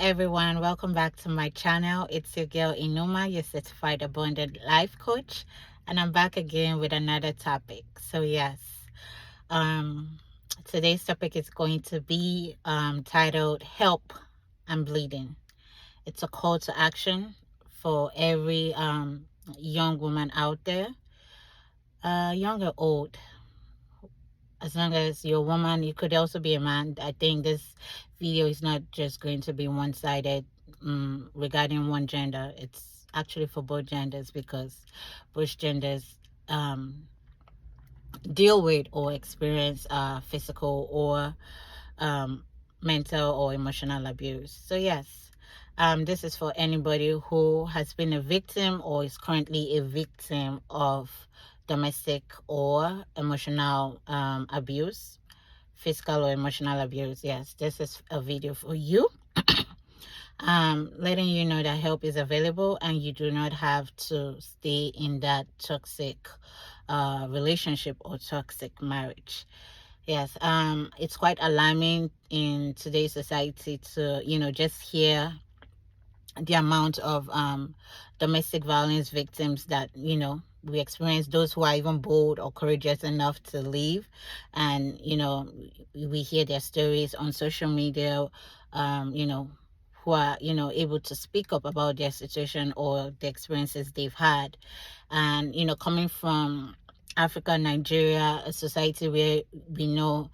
everyone, welcome back to my channel. It's your girl Inuma, your certified abundant life coach, and I'm back again with another topic. Um today's topic is going to be titled Help, I'm Bleeding. It's a call to action for every young woman out there, young or old. As long as you're a woman, you could also be a man. I think this video is not just going to be one-sided regarding one gender. It's actually for both genders, because both genders um, deal with or experience physical or um, mental or emotional abuse. This is for anybody who has been a victim or is currently a victim of domestic or emotional abuse, physical or emotional abuse. Yes, this is a video for you. Letting you know that help is available and you do not have to stay in that toxic relationship or toxic marriage. Yes, it's quite alarming in today's society to, just hear the amount of domestic violence victims that, we experience, those who are even bold or courageous enough to leave. And, we hear their stories on social media, who are, able to speak up about their situation or the experiences they've had. And, coming from Africa, Nigeria, a society where we know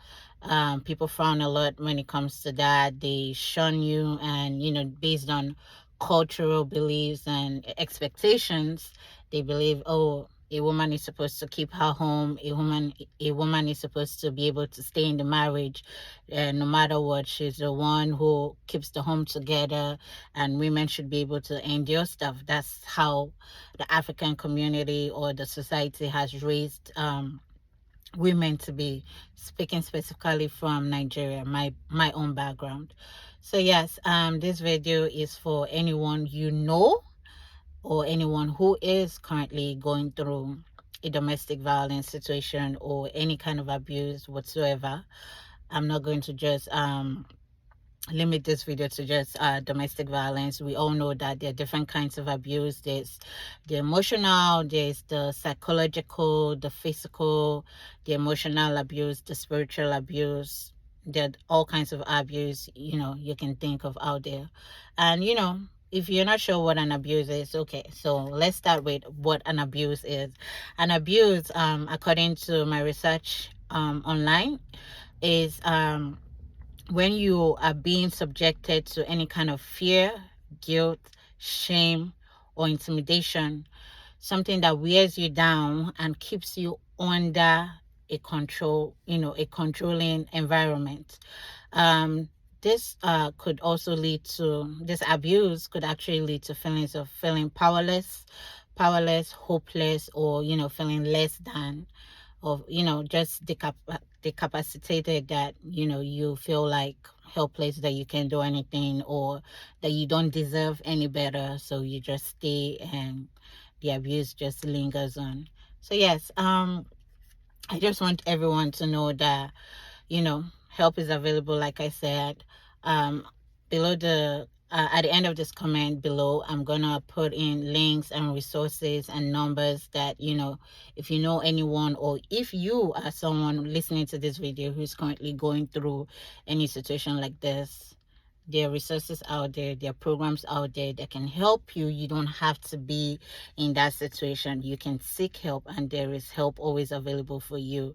people frown a lot when it comes to that. They shun you, and, based on cultural beliefs and expectations, they believe, oh, a woman is supposed to keep her home. A woman is supposed to be able to stay in the marriage, no matter what. She's the one who keeps the home together, and women should be able to endure stuff. That's how the African community or the society has raised women to be, speaking specifically from Nigeria, my own background. This video is for anyone or anyone who is currently going through a domestic violence situation or any kind of abuse whatsoever. I'm not going to just limit this video to just domestic violence. We all know that there are different kinds of abuse. There's the emotional, there's the psychological, the physical, the emotional abuse, the spiritual abuse. There are all kinds of abuse, you can think of out there. And, if you're not sure what an abuse is, okay, so let's start with what an abuse is. An abuse, according to my research online, is when you are being subjected to any kind of fear, guilt, shame, or intimidation, something that wears you down and keeps you under a controlling environment. Um, this abuse could actually lead to feelings of feeling powerless, hopeless, or, feeling less than, of, just decapacitated, that, you feel like helpless, that you can't do anything, or that you don't deserve any better, so you just stay and the abuse just lingers on. I just want everyone to know that, help is available. Like I said, um, below the at the end of this comment below, I'm gonna put in links and resources and numbers that, if you know anyone, or if you are someone listening to this video who's currently going through any situation like this, there are resources out there, there are programs out there that can help you. You don't have to be in that situation. You can seek help, and there is help always available for you.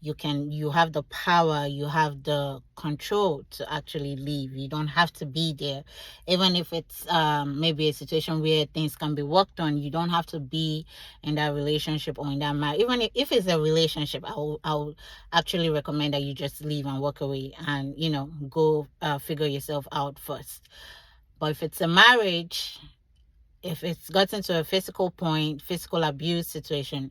You have the power, you have the control to actually leave. You don't have to be there. Even if it's maybe a situation where things can be worked on, you don't have to be in that relationship or in that marriage. Even if it's a relationship, I will actually recommend that you just leave and walk away, and, go figure yourself out first. But if it's a marriage, if it's gotten to a physical abuse situation,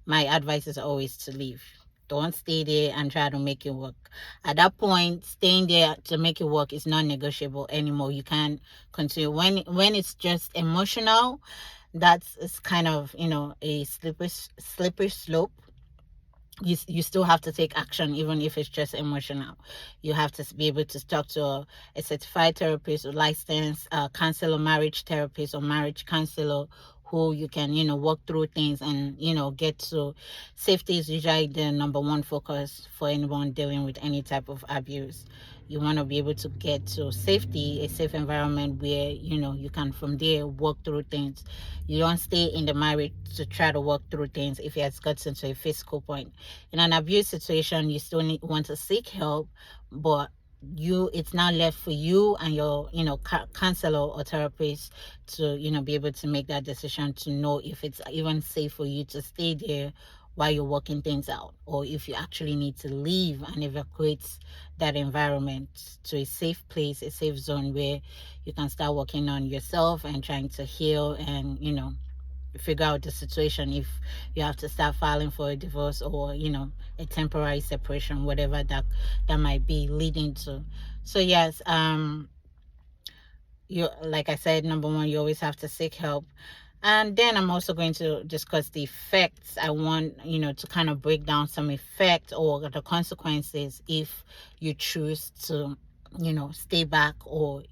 my advice is always to leave. Don't stay there and try to make it work. At that point, staying there to make it work is not negotiable anymore. You can't continue. When it's just emotional, it's kind of, a slippery slope. you still have to take action, even if it's just emotional. You have to be able to talk to a certified therapist or licensed counselor, marriage therapist or marriage counselor, who you can work through things and get to. Safety is usually the number one focus for anyone dealing with any type of abuse. You want to be able to get to safety, a safe environment where you can from there work through things. You don't stay in the marriage to try to work through things if it has gotten to a physical point. In an abuse situation, you still want to seek help, but it's now left for you and your counselor or therapist to be able to make that decision, to know if it's even safe for you to stay there while you're working things out, or if you actually need to leave and evacuate that environment to a safe place, a safe zone where you can start working on yourself and trying to heal and figure out the situation, if you have to start filing for a divorce or a temporary separation, whatever that might be leading to. So yes, you like I said, number one, you always have to seek help. And then I'm also going to discuss the effects. I want to kind of break down some effects or the consequences if you choose to stay back or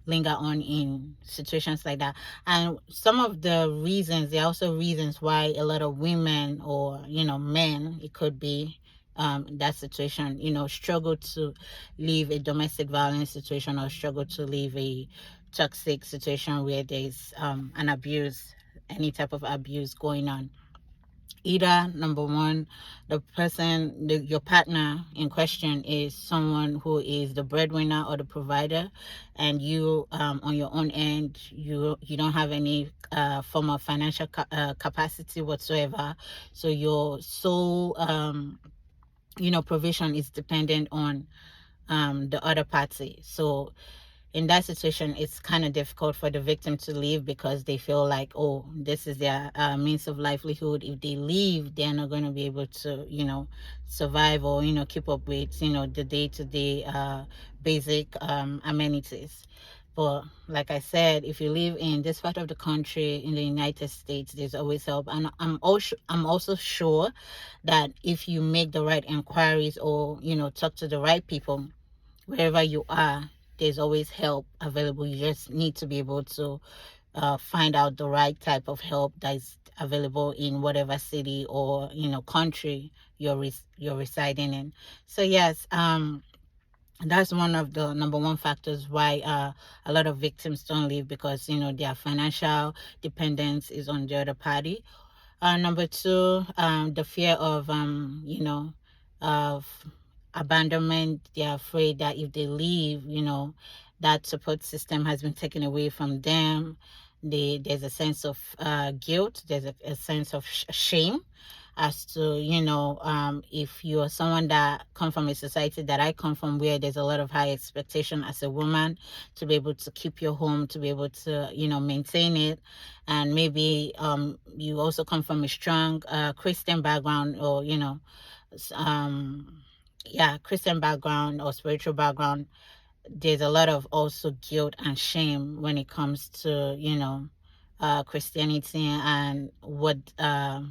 linger on in situations like that. And some of the reasons, there are also reasons why a lot of women or men, it could be, in that situation, struggle to leave a domestic violence situation or struggle to leave a toxic situation where there's an abuse, any type of abuse going on. Either number one, your partner in question is someone who is the breadwinner or the provider, and you, on your own end, you don't have any form of financial capacity whatsoever. So your sole provision is dependent on the other party. So in that situation, it's kind of difficult for the victim to leave because they feel like, oh, this is their means of livelihood. If they leave, they're not going to be able to, survive or, keep up with, the day-to-day basic amenities. But like I said, if you live in this part of the country in the United States, there's always help. And I'm also sure that if you make the right inquiries or, talk to the right people, wherever you are, there's always help available. You just need to be able to find out the right type of help that is available in whatever city or country you're residing in. So yes, that's one of the number one factors why a lot of victims don't leave, because their financial dependence is on the other party. Number two, the fear of of abandonment. They're afraid that if they leave, that support system has been taken away from them. There's a sense of guilt. There's a sense of shame as to if you're someone that come from a society that I come from, where there's a lot of high expectation as a woman to be able to keep your home, to be able to maintain it. And maybe you also come from a strong Christian background, or um yeah, Christian background or spiritual background. There's a lot of also guilt and shame when it comes to Christianity, and what are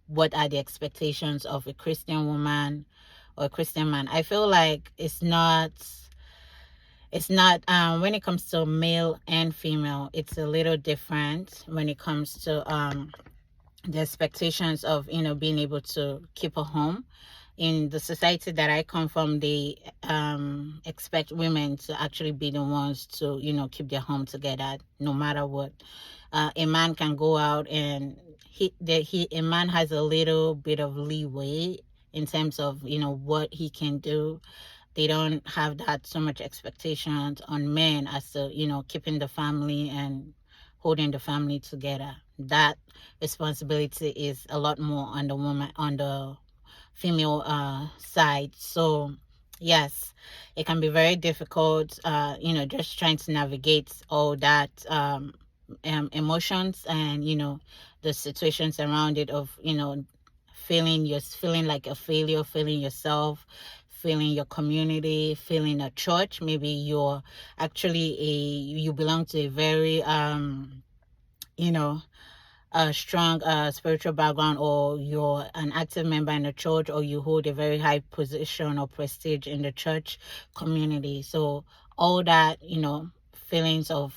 the expectations of a Christian woman or a Christian man. I feel like it's not when it comes to male and female, it's a little different when it comes to the expectations of being able to keep a home. In the society that I come from, they expect women to actually be the ones to keep their home together no matter what. A man can go out, and a man has a little bit of leeway in terms of what he can do. They don't have that so much expectations on men as to keeping the family and holding the family together. That responsibility is a lot more on the woman, on the female side. So yes, it can be very difficult, just trying to navigate all that emotions and the situations around it, of feeling like a failure, feeling yourself, feeling your community, feeling a church. Maybe you're actually you belong to a very you know a strong spiritual background, or you're an active member in the church, or you hold a very high position or prestige in the church community. So all that, feelings of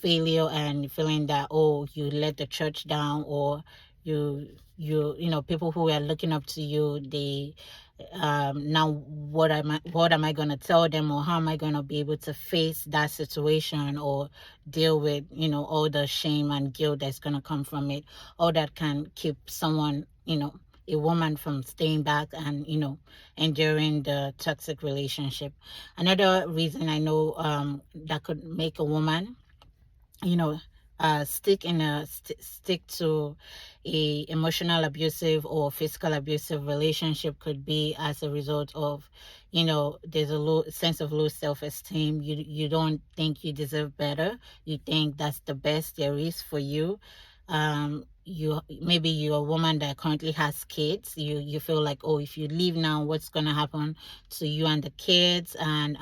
failure and feeling that, oh, you let the church down, or people who are looking up to you, they now what am I going to tell them, or how am I going to be able to face that situation, or deal with all the shame and guilt that's going to come from it. All that can keep someone, a woman, from staying back and enduring the toxic relationship. Another reason I know that could make a woman, you know stick to a emotional abusive or physical abusive relationship could be as a result of, there's a low sense of low self-esteem. You don't think you deserve better. You think that's the best there is for you. Maybe you're a woman that currently has kids. You feel like, oh, if you leave now, what's going to happen to you and the kids? And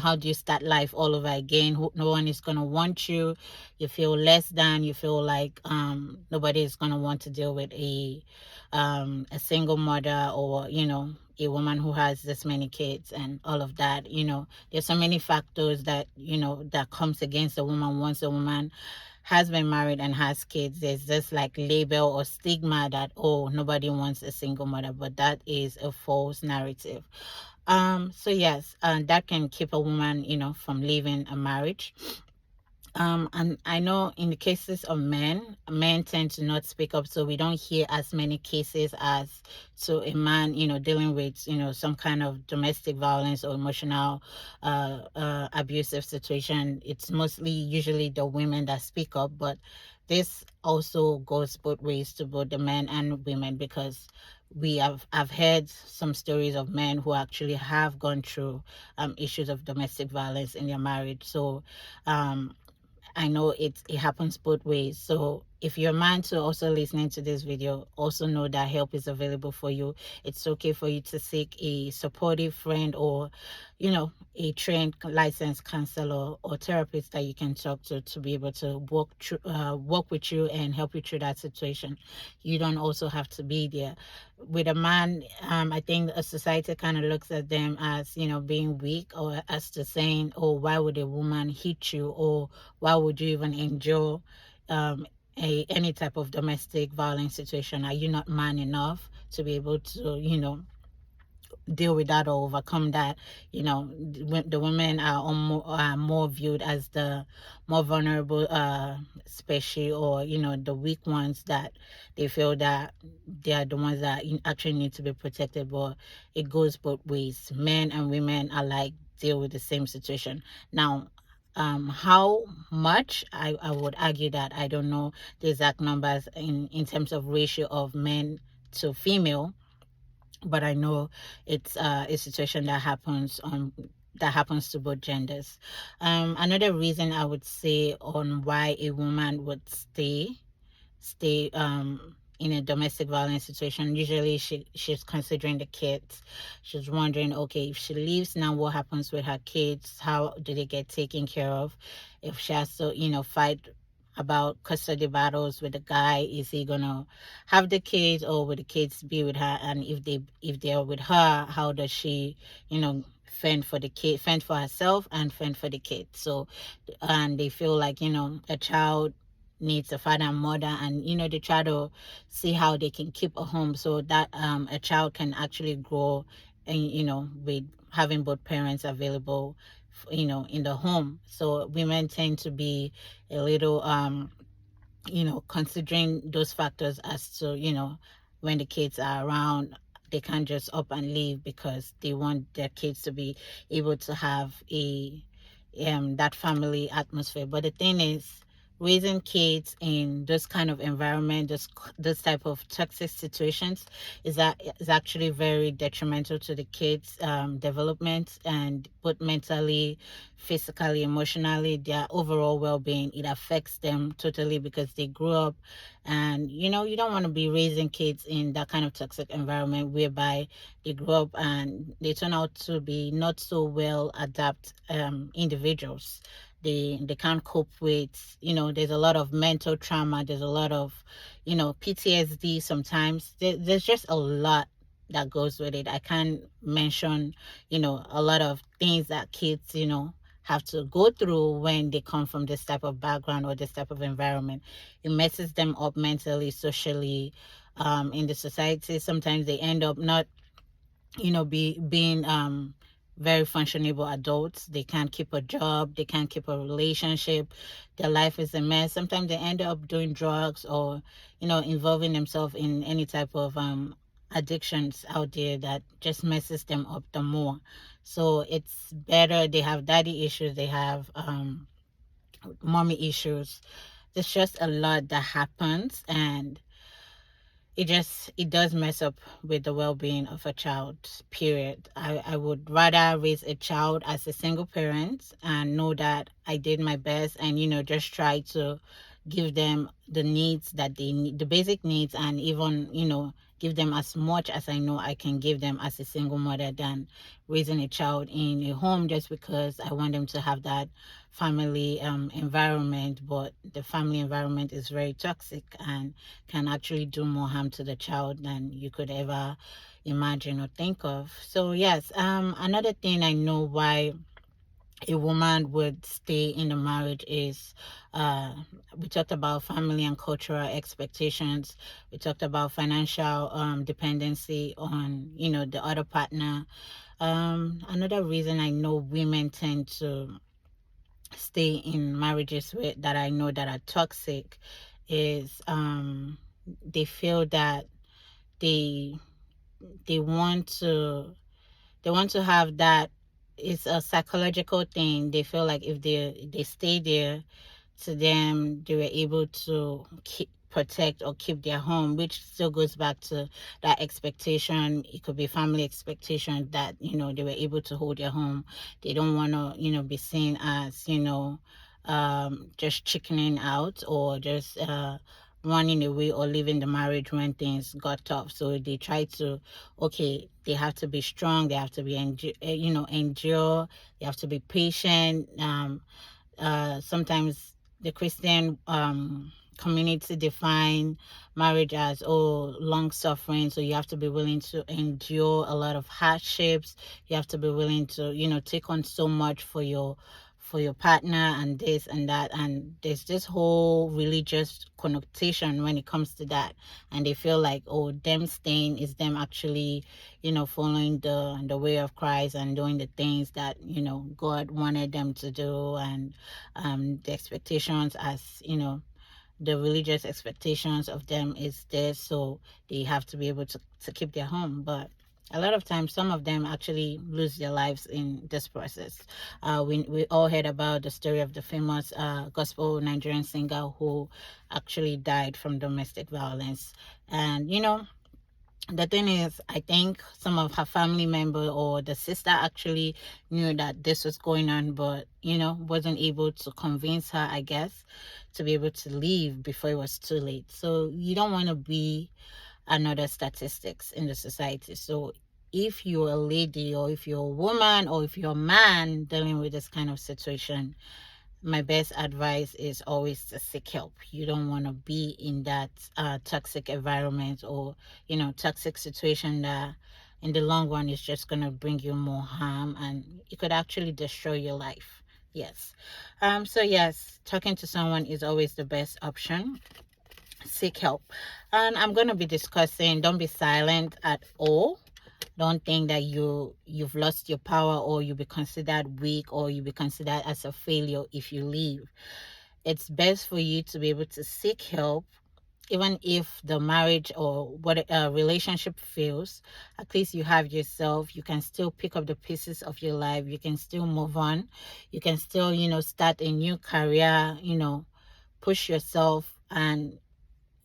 how do you start life all over again? No one is going to want you. You feel less than. You feel like nobody is going to want to deal with a single mother, or a woman who has this many kids and all of that. There's so many factors that that comes against a woman once a woman has been married and has kids. There's this like label or stigma that, oh, nobody wants a single mother, but that is a false narrative. So yes, that can keep a woman, from leaving a marriage. And I know in the cases of men tend to not speak up, so we don't hear as many cases as to a man, dealing with, some kind of domestic violence or emotional abusive situation. It's mostly usually the women that speak up, but this also goes both ways to both the men and women, because I've heard some stories of men who actually have gone through issues of domestic violence in their marriage. So I know it happens both ways. So if you're a man to also listening to this video, also know that help is available for you. It's okay for you to seek a supportive friend, or a trained licensed counselor or therapist that you can talk to be able to work with you and help you through that situation. You don't also have to be there. With a man, I think a society kind of looks at them as, being weak, or as to saying, oh, why would a woman hit you, or why would you even endure any type of domestic violence situation? Are you not man enough to be able to, deal with that or overcome that? The women are more viewed as the more vulnerable species, or the weak ones, that they feel that they are the ones that actually need to be protected. But it goes both ways. Men and women alike deal with the same situation. Now, how much, I would argue that I don't know the exact numbers in terms of ratio of men to female, but I know it's a situation that happens to both genders. Another reason I would say on why a woman would stay in a domestic violence situation, usually she's considering the kids. She's wondering, okay, if she leaves now, what happens with her kids? How do they get taken care of? If she has to fight about custody battles with the guy, is he gonna have the kids, or will the kids be with her? And if they are with her, how does she fend for herself and fend for the kids? So, and they feel like a child needs a father and mother, and they try to see how they can keep a home, so that a child can actually grow, and with having both parents available, in the home. So women tend to be a little considering those factors, as to when the kids are around, they can't just up and leave, because they want their kids to be able to have a that family atmosphere. But the thing is, raising kids in this kind of environment, this type of toxic situations, is actually very detrimental to the kids' development, and both mentally, physically, emotionally, their overall well-being. It affects them totally, because they grew up, and you don't want to be raising kids in that kind of toxic environment, whereby they grow up and they turn out to be not so well adapt individuals they can't cope with, there's a lot of mental trauma, there's a lot of, PTSD sometimes. There's just a lot that goes with it. I can't mention, a lot of things that kids, have to go through when they come from this type of background or this type of environment. It messes them up mentally, socially, in the society. Sometimes they end up not, being very functionable adults. They can't keep a job, they can't keep a relationship, their life is a mess. Sometimes they end up doing drugs or, involving themselves in any type of addictions out there that just messes them up the more. So it's better they have daddy issues, they have mommy issues. There's just a lot that happens, and it does mess up with the well-being of a child, period. I would rather raise a child as a single parent and know that I did my best, and just try to give them the needs that they need, the basic needs, and even give them as much as I know I can give them as a single mother, than raising a child in a home just because I want them to have that family environment. But the family environment is very toxic and can actually do more harm to the child than you could ever imagine or think of. So yes, another thing I know why a woman would stay in a marriage is, uh, we talked about family and cultural expectations. We talked about financial dependency on the other partner. Another reason I know women tend to stay in marriages that I know that are toxic is, they feel that they they want to they want to have that. It's a psychological thing. They feel like if they stay there, to them they were able to protect or keep their home, which still goes back to that expectation. It could be family expectation that they were able to hold their home. They don't want to be seen as just chickening out, or just running away or leaving the marriage when things got tough. So they try to, okay, they have to be strong, they have to be endure, they have to be patient. Sometimes the Christian community define marriage as, oh, long suffering. So you have to be willing to endure a lot of hardships. You have to be willing to take on so much for your partner, and this and that. And there's this whole religious connotation when it comes to that, and they feel like, oh, them staying is them actually following the way of Christ and doing the things that God wanted them to do. And the expectations, as the religious expectations of them is there, so they have to be able to keep their home. But a lot of times some of them actually lose their lives in this process. We all heard about the story of the famous gospel Nigerian singer who actually died from domestic violence. And the thing is, I think some of her family member or the sister actually knew that this was going on, but wasn't able to convince her, I guess, to be able to leave before it was too late. So you don't want to be another statistics in the society. So if you're a lady, or if you're a woman, or if you're a man dealing with this kind of situation, my best advice is always to seek help. You don't want to be in that toxic environment, or toxic situation that in the long run is just going to bring you more harm, and it could actually destroy your life. Yes. So yes, talking to someone is always the best option. Seek help. And I'm going to be discussing, don't be silent at all. Don't think that you've lost your power, or you'll be considered weak, or you'll be considered as a failure if you leave. It's best for you to be able to seek help. Even if the marriage or what relationship fails, at least you have yourself. You can still pick up the pieces of your life, you can still move on, you can still start a new career, push yourself. And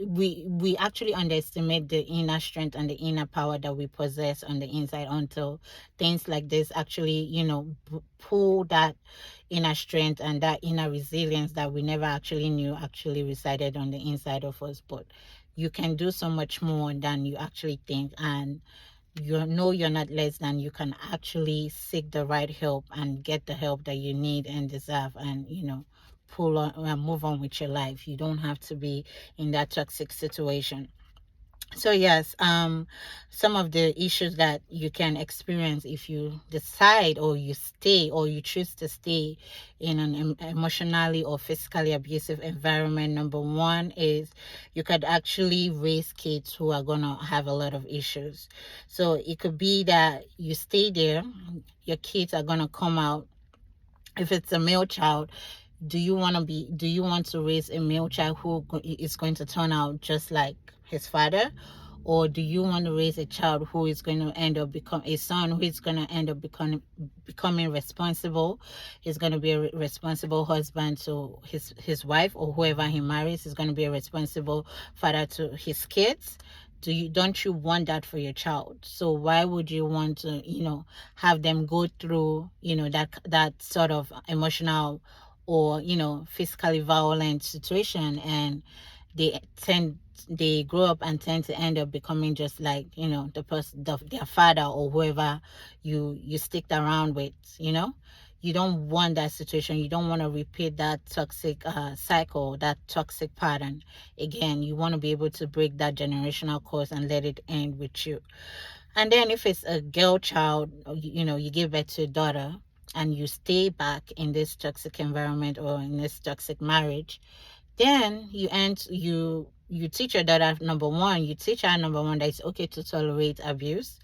we actually underestimate the inner strength and the inner power that we possess on the inside, until things like this actually pull that inner strength and that inner resilience that we never actually knew actually resided on the inside of us. But you can do so much more than you actually think, and you know you're not less than, you can actually seek the right help and get the help that you need and deserve, and pull on and move on with your life. You don't have to be in that toxic situation. So yes, some of the issues that you can experience if you decide, or you stay, or you choose to stay in an emotionally or physically abusive environment. Number one is you could actually raise kids who are gonna have a lot of issues. So it could be that you stay there, your kids are gonna come out. If it's a male child, do you want to raise a male child who is going to turn out just like his father, or do you want to raise a child who is going to end up become a son who is going to end up becoming responsible? He's going to be a responsible husband to his wife, or whoever he marries is going to be a responsible father to his kids. Don't you want that for your child? So why would you want to have them go through that sort of emotional or physically violent situation, and they tend they grow up and tend to end up becoming just like their father, or whoever you stick around with. You don't want that situation. You don't want to repeat that toxic cycle, that toxic pattern again. You want to be able to break that generational curse and let it end with you. And then if it's a girl child, you give birth to a daughter, and you stay back in this toxic environment or in this toxic marriage, then you teach your daughter, you teach her, number one, that it's okay to tolerate abuse.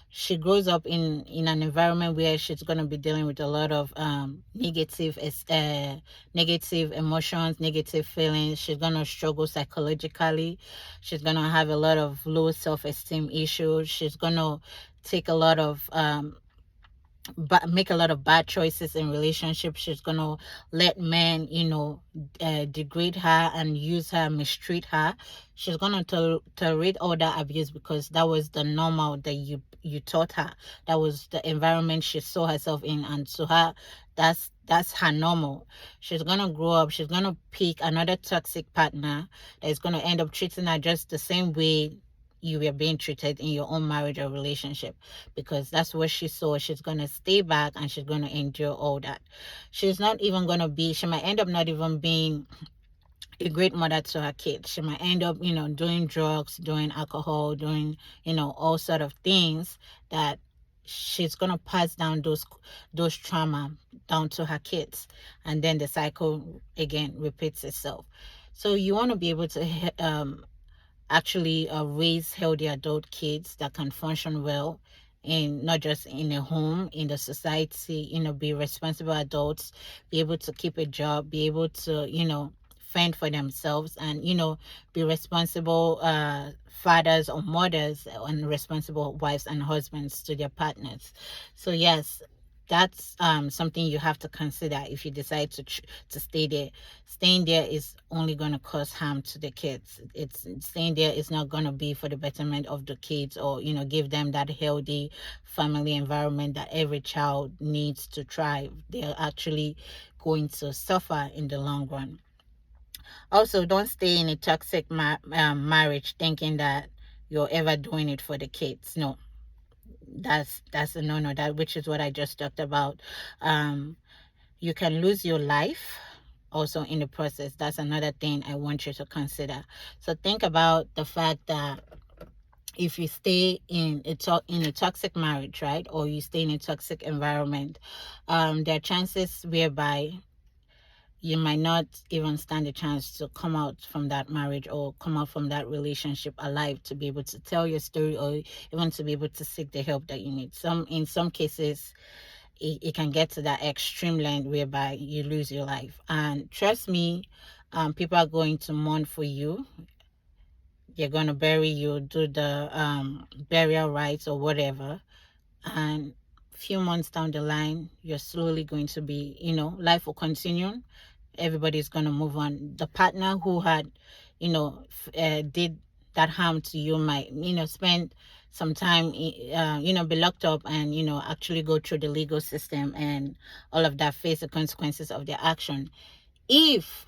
She grows up in an environment where she's going to be dealing with a lot of negative emotions, negative feelings. She's going to struggle psychologically. She's going to have a lot of low self-esteem issues. She's going to take a lot of make a lot of bad choices in relationships. She's gonna let men degrade her and use her, mistreat her. She's gonna tolerate all that abuse because that was the normal that you taught her. That was the environment she saw herself in, and to her, that's her normal. She's gonna grow up, she's gonna pick another toxic partner that is gonna end up treating her just the same way you were being treated in your own marriage or relationship, because that's what she saw. She's going to stay back and she's going to endure all that. She's not even going to be, she might end up not even being a great mother to her kids. She might end up, doing drugs, doing alcohol, doing, all sort of things that she's going to pass down those trauma down to her kids. And then the cycle again repeats itself. So you want to be able to actually raise healthy adult kids that can function well in not just in a home, in the society, be responsible adults, be able to keep a job, be able to fend for themselves, and be responsible fathers or mothers, and responsible wives and husbands to their partners. So yes, that's something you have to consider if you decide to stay there. Staying there is only going to cause harm to the kids. It's staying there is not going to be for the betterment of the kids, or give them that healthy family environment that every child needs to thrive. They're actually going to suffer in the long run. Also, don't stay in a toxic marriage thinking that you're ever doing it for the kids. No, that's a no. That, which is what I just talked about. You can lose your life also in the process. That's another thing I want you to consider. So think about the fact that if you stay in a toxic marriage, right, or you stay in a toxic environment, there are chances whereby you might not even stand a chance to come out from that marriage or come out from that relationship alive, to be able to tell your story, or even to be able to seek the help that you need. In some cases, it can get to that extreme length whereby you lose your life. And trust me, people are going to mourn for you. They're going to bury you, do the burial rites or whatever. And few months down the line, you're slowly going to be, life will continue. Everybody's going to move on. The partner who had, did that harm to you might, spend some time, be locked up and, actually go through the legal system and all of that, face the consequences of their action. If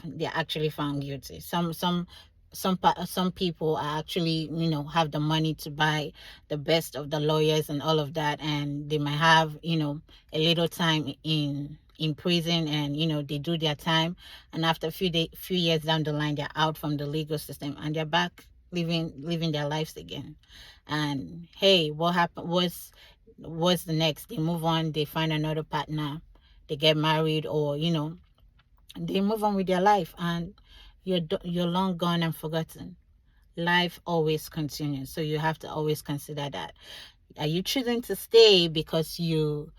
they're actually found guilty. Some some people are actually, have the money to buy the best of the lawyers and all of that, and they might have, a little time in prison, and they do their time, and after few years down the line, they're out from the legal system and they're back living their lives again. And hey, what happened was the next, they move on, they find another partner, they get married, or they move on with their life, and you're long gone and forgotten. Life always continues, so you have to always consider that. Are you choosing to stay because you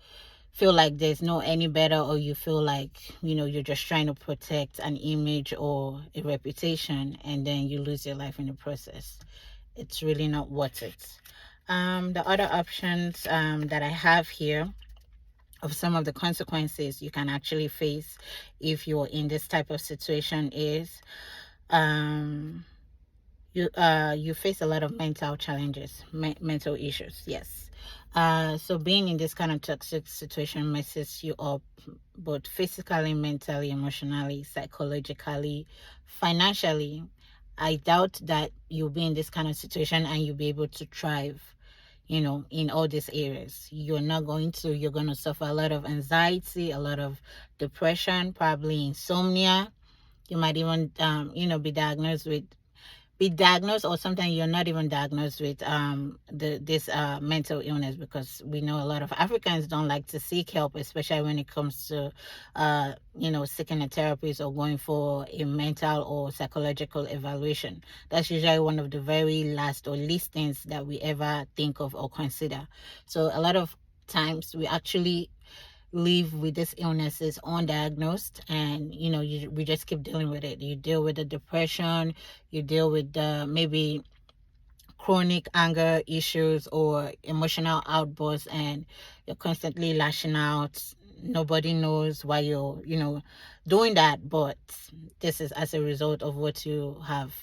feel like there's no any better, or you feel like you're just trying to protect an image or a reputation, and then you lose your life in the process? It's really not worth it. The other options that I have here of some of the consequences you can actually face if you're in this type of situation is, um you face a lot of mental challenges, mental issues. Yes. So being in this kind of toxic situation messes you up, both physically, mentally, emotionally, psychologically, financially. I doubt that you'll be in this kind of situation and you'll be able to thrive, in all these areas. You're going to suffer a lot of anxiety, a lot of depression, probably insomnia. You might even, be diagnosed, or sometimes you're not even diagnosed with this mental illness, because we know a lot of Africans don't like to seek help, especially when it comes to seeking a therapist or going for a mental or psychological evaluation. That's usually one of the very last or least things that we ever think of or consider. So a lot of times we actually live with these illnesses undiagnosed, and we just keep dealing with it. You deal with the depression, you deal with the maybe chronic anger issues or emotional outbursts, and you're constantly lashing out. Nobody knows why you're doing that, but this is as a result of what you have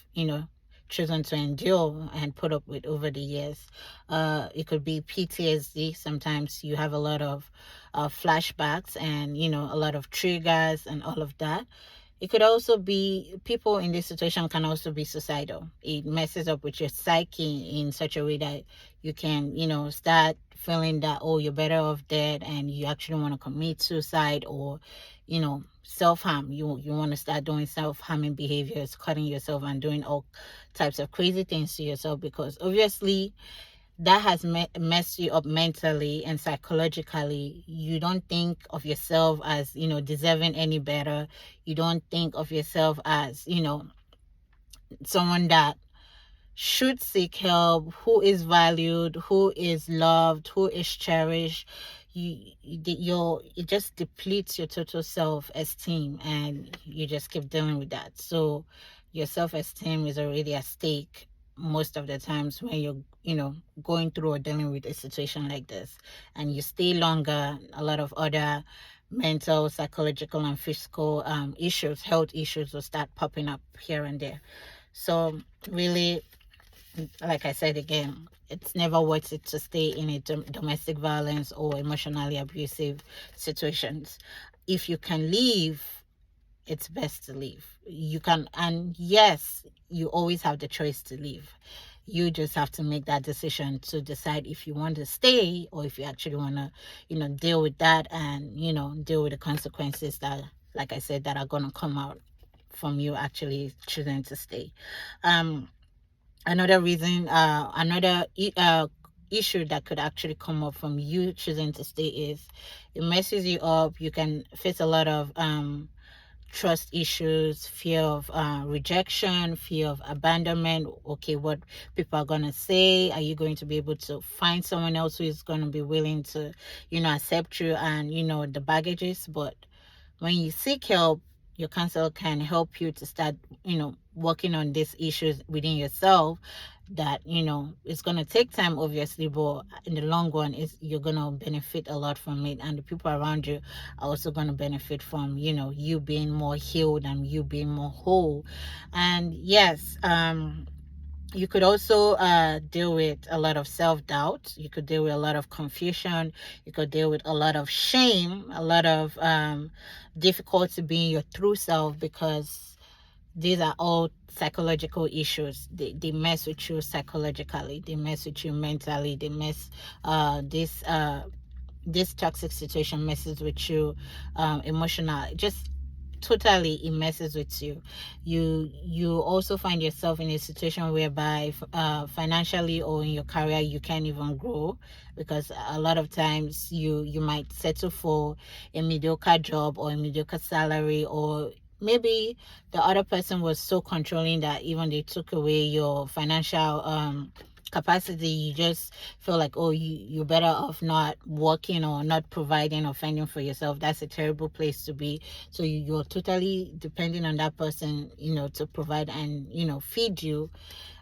chosen to endure and put up with over the years. It could be PTSD. Sometimes you have a lot of flashbacks, and a lot of triggers and all of that. It could also be, people in this situation can also be suicidal. It messes up with your psyche in such a way that you can, start feeling that, oh, you're better off dead, and you actually want to commit suicide, or, self-harm. You want to start doing self-harming behaviors, cutting yourself and doing all types of crazy things to yourself, because obviously that has messed you up mentally and psychologically. You don't think of yourself as deserving any better. You don't think of yourself as someone that should seek help, who is valued, who is loved, who is cherished. It just depletes your total self-esteem, and you just keep dealing with that. So your self-esteem is already at stake most of the times when you're going through or dealing with a situation like this, and you stay longer, a lot of other mental, psychological, and physical issues, health issues, will start popping up here and there. So really, like I said again, it's never worth it to stay in a domestic violence or emotionally abusive situations. If you can leave, it's best to leave. You can, and yes, you always have the choice to leave. You just have to make that decision to decide if you want to stay, or if you actually want to, deal with that, and, deal with the consequences that, like I said, that are going to come out from you actually choosing to stay. Another reason, issue that could actually come up from you choosing to stay is, it messes you up. You can face a lot of trust issues, fear of rejection, fear of abandonment. Okay, what people are going to say. Are you going to be able to find someone else who is going to be willing to accept you, and the baggages? But when you seek help, your counselor can help you to start working on these issues within yourself. That it's going to take time, obviously, but in the long run, you're going to benefit a lot from it, and the people around you are also going to benefit from you being more healed and you being more whole. And yes, you could also deal with a lot of self-doubt. You could deal with a lot of confusion. You could deal with a lot of shame, a lot of difficulty being your true self, because these are all psychological issues. They mess with you psychologically, they mess with you mentally, they mess this toxic situation messes with you emotional, just totally it messes with you. You also find yourself in a situation whereby financially or in your career you can't even grow, because a lot of times you might settle for a mediocre job or a mediocre salary, or maybe the other person was so controlling that even they took away your financial capacity. You just feel like, oh, you're better off not working or not providing or fending for yourself. That's a terrible place to be. So you're totally depending on that person, to provide and feed you.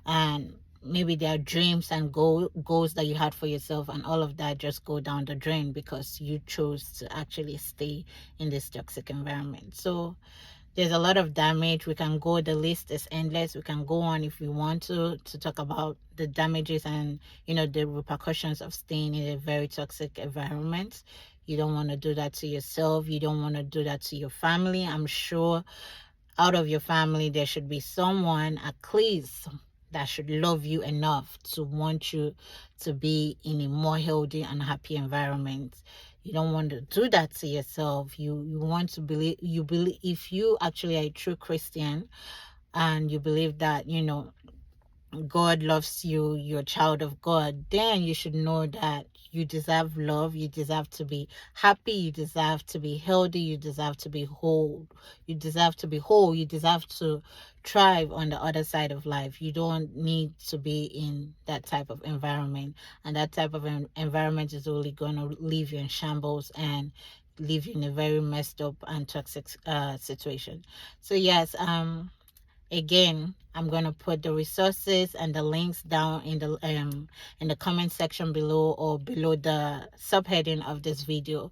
And maybe there are dreams and goals that you had for yourself, and all of that just go down the drain because you chose to actually stay in this toxic environment. So there's a lot of damage. We can go, the list is endless. We can go on if we want to talk about the damages and the repercussions of staying in a very toxic environment. You don't want to do that to yourself. You don't want to do that to your family. I'm sure out of your family there should be someone at least that should love you enough to want you to be in a more healthy and happy environment. You don't want to do that to yourself. You want to believe if you actually are a true Christian and you believe that God loves you, you're a child of God, then you should know that you deserve love, you deserve to be happy, you deserve to be healthy, you deserve to be whole. You deserve to be whole, you deserve to thrive on the other side of life. You don't need to be in that type of environment. And that type of environment is only going to leave you in shambles and leave you in a very messed up and toxic situation. So yes, again, I'm going to put the resources and the links down in the comment section below, or below the subheading of this video.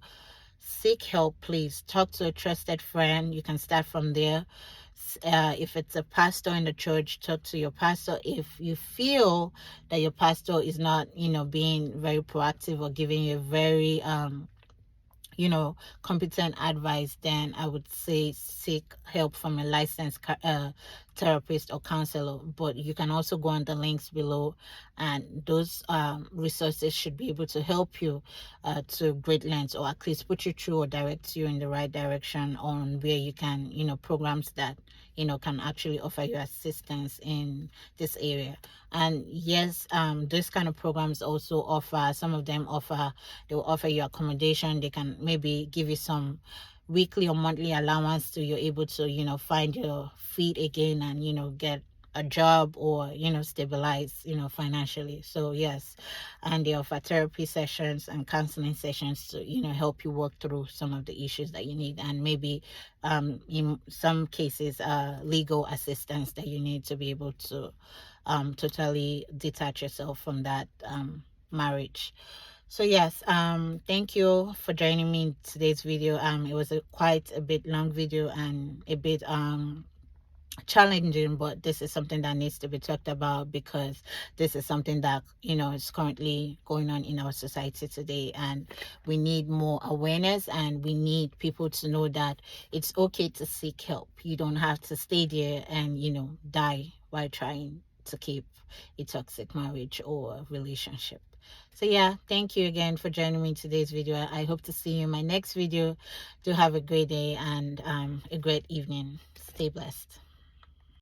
Seek help, please. Talk to a trusted friend. You can start from there. If it's a pastor in the church, talk to your pastor. If you feel that your pastor is not, being very proactive or giving you a very competent advice, then I would say seek help from a licensed therapist or counselor. But you can also go on the links below, and those resources should be able to help you to great lengths, or at least put you through or direct you in the right direction on where you can, programs that can actually offer you assistance in this area. And yes, this kind of programs also offer, some of them offer, they will offer you accommodation. They can maybe give you some weekly or monthly allowance so you're able to find your feet again and get a job, or stabilize financially. So yes, and they offer therapy sessions and counseling sessions to help you work through some of the issues that you need, and maybe in some cases legal assistance that you need to be able to totally detach yourself from that marriage. So yes, thank you for joining me in today's video. It was quite a bit long video and a bit challenging, but this is something that needs to be talked about, because this is something that is currently going on in our society today, and we need more awareness, and we need people to know that it's okay to seek help. You don't have to stay there and die while trying to keep a toxic marriage or relationship. So yeah, thank you again for joining me in today's video. I hope to see you in my next video. Do have a great day and a great evening. Stay blessed.